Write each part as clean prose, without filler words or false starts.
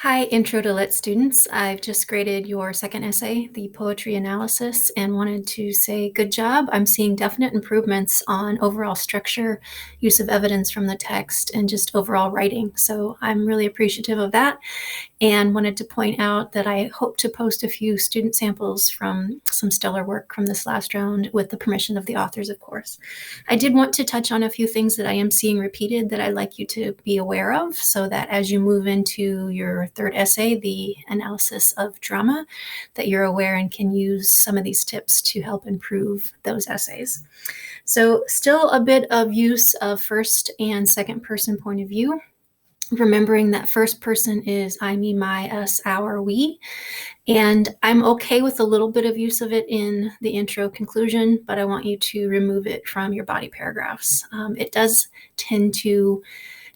Hi, Intro to Lit students. I've just graded your second essay, the poetry analysis, and wanted to say good job. I'm seeing definite improvements on overall structure, use of evidence from the text, and just overall writing. So I'm really appreciative of that and wanted to point out that I hope to post a few student samples from some stellar work from this last round with the permission of the authors, of course. I did want to touch on a few things that I am seeing repeated that I'd like you to be aware of so that as you move into your third essay, the analysis of drama, that you're aware and can use some of these tips to help improve those essays. So still a bit of use of first and second person point of view, remembering that first person is I, me, my, us, our, we. And I'm okay with a little bit of use of it in the intro conclusion, but I want you to remove it from your body paragraphs. It does tend to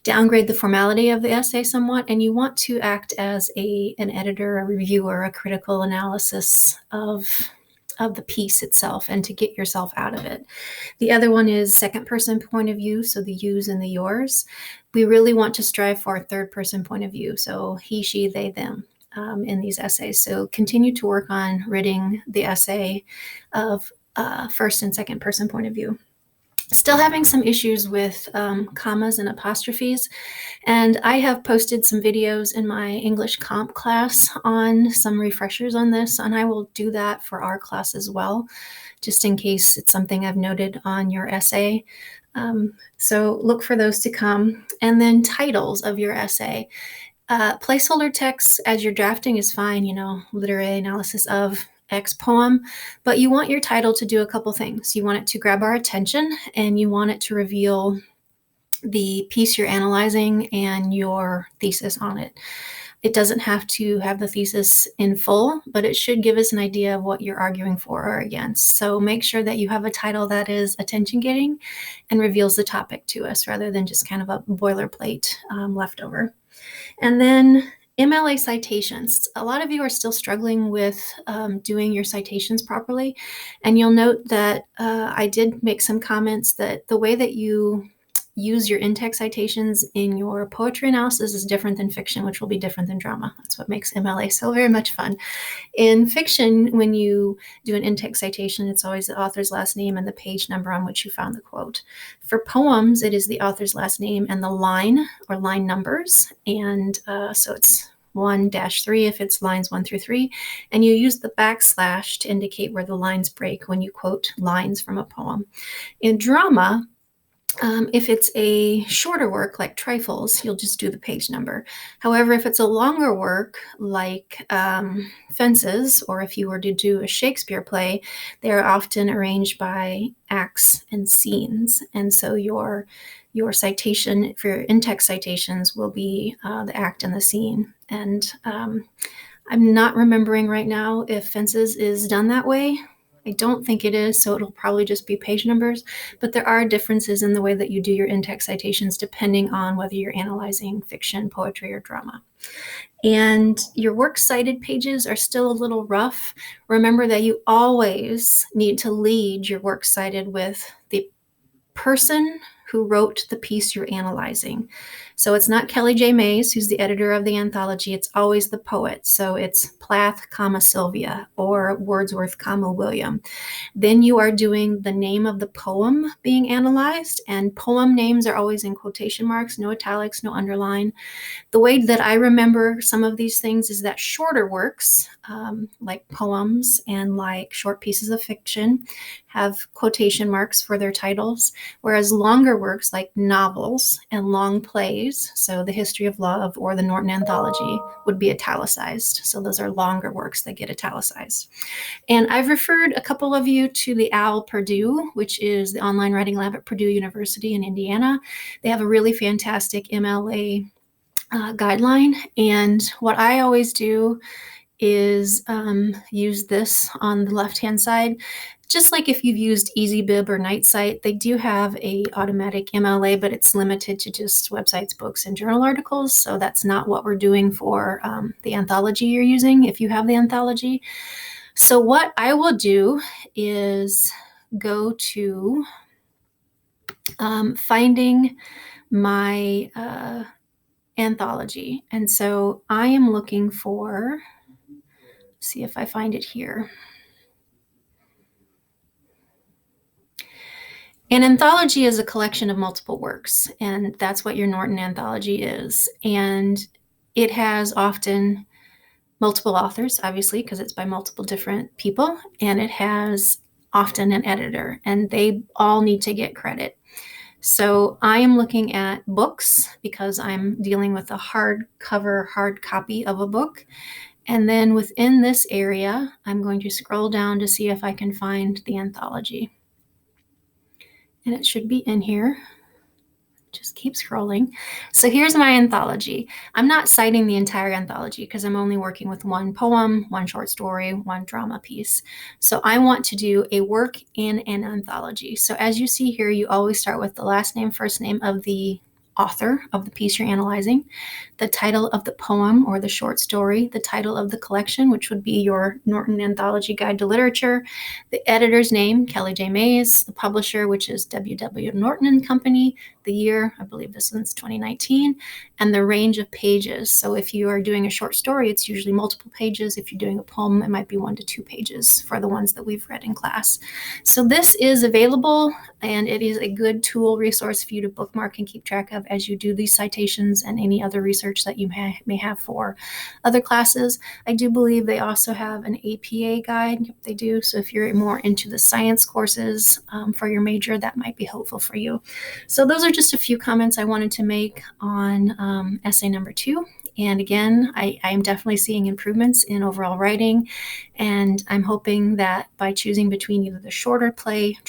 downgrade the formality of the essay somewhat, and you want to act as an editor, a reviewer, a critical analysis of the piece itself and to get yourself out of it. The other one is second person point of view, so the yous and the yours. We really want to strive for a third person point of view, so he, she, they, them. In these essays. So continue to work on ridding the essay of first and second person point of view. Still having some issues with commas and apostrophes, and I have posted some videos in my English comp class on some refreshers on this, and I will do that for our class as well, just in case it's something I've noted on your essay. So look for those to come. And then titles of your essay. Placeholder text as you're drafting is fine, literary analysis of X poem, but you want your title to do a couple things. You want it to grab our attention, and you want it to reveal the piece you're analyzing and your thesis on it. It doesn't have to have the thesis in full, but it should give us an idea of what you're arguing for or against. So make sure that you have a title that is attention-getting and reveals the topic to us rather than just kind of a boilerplate leftover. And then Mla citations. A lot of you are still struggling with doing your citations properly. And you'll note that I did make some comments that the way that you use your in-text citations in your poetry analysis is different than fiction, which will be different than drama. That's what makes MLA so very much fun. In fiction, when you do an in-text citation, it's always the author's last name and the page number on which you found the quote. For poems, it is the author's last name and the line or line numbers. And so it's 1-3 if it's lines 1 through 3. And you use the backslash to indicate where the lines break when you quote lines from a poem. In drama, if it's a shorter work like trifles, you'll just do the page number. However, if it's a longer work like Fences, or if you were to do a Shakespeare play, they are often arranged by acts and scenes. And so your citation for your in-text citations will be the act and the scene. And I'm not remembering right now if Fences is done that way. I don't think it is, so it'll probably just be page numbers, but there are differences in the way that you do your in-text citations depending on whether you're analyzing fiction, poetry, or drama. And your works cited pages are still a little rough. Remember that you always need to lead your works cited with the person who wrote the piece you're analyzing. So it's not Kelly J. Mays, who's the editor of the anthology. It's always the poet. So it's Plath, Sylvia, or Wordsworth, William. Then you are doing the name of the poem being analyzed, and poem names are always in quotation marks, no italics, no underline. The way that I remember some of these things is that shorter works, like poems and like short pieces of fiction, have quotation marks for their titles, whereas longer works like novels and long plays, so The History of Love or the Norton Anthology, would be italicized. So those are longer works that get italicized. And I've referred a couple of you to the OWL Purdue, which is the online writing lab at Purdue University in Indiana. They have a really fantastic Mla guideline. And what I always do is use this on the left-hand side. Just like if you've used EasyBib or NightSight, they do have a automatic MLA, but it's limited to just websites, books, and journal articles. So that's not what we're doing for the anthology you're using if you have the anthology. So what I will do is go to finding my Anthology. And so I am looking for, see if I find it here. An anthology is a collection of multiple works, and that's what your Norton Anthology is. And it has often multiple authors, obviously, because it's by multiple different people, and it has often an editor, and they all need to get credit. So I am looking at books because I'm dealing with a hardcover, hard copy of a book. And then within this area, I'm going to scroll down to see if I can find the anthology. And it should be in here. Just keep scrolling. So here's my anthology. I'm not citing the entire anthology because I'm only working with one poem, one short story, one drama piece. So I want to do a work in an anthology. So as you see here, you always start with the last name, first name of the author of the piece you're analyzing, the title of the poem or the short story, the title of the collection, which would be your Norton Anthology Guide to Literature, the editor's name, Kelly J. Mays, the publisher, which is W.W. Norton and Company, the year, I believe this one's 2019, and the range of pages. So if you are doing a short story, it's usually multiple pages. If you're doing a poem, it might be 1 to 2 pages for the ones that we've read in class. So this is available, and it is a good tool resource for you to bookmark and keep track of as you do these citations and any other research that you may have for other classes. I do believe they also have an APA guide. They do. So if you're more into the science courses for your major, that might be helpful for you. So those are just a few comments I wanted to make on essay number 2. And again, I am definitely seeing improvements in overall writing, and I'm hoping that by choosing between either the shorter play,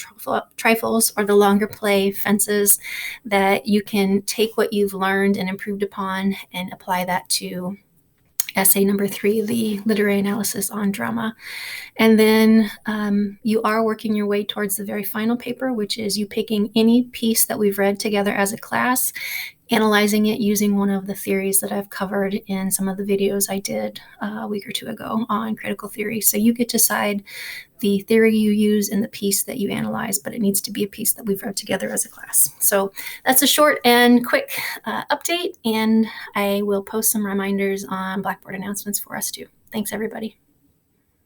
trifles, or the longer play, fences, that you can take what you've learned and improved upon and apply that to essay number 3, the literary analysis on drama. And then you are working your way towards the very final paper, which is you picking any piece that we've read together as a class, analyzing it using one of the theories that I've covered in some of the videos I did a week or 2 ago on critical theory. So you get to decide the theory you use in the piece that you analyze, but it needs to be a piece that we've read together as a class. So that's a short and quick update, and I will post some reminders on Blackboard announcements for us too. Thanks, everybody.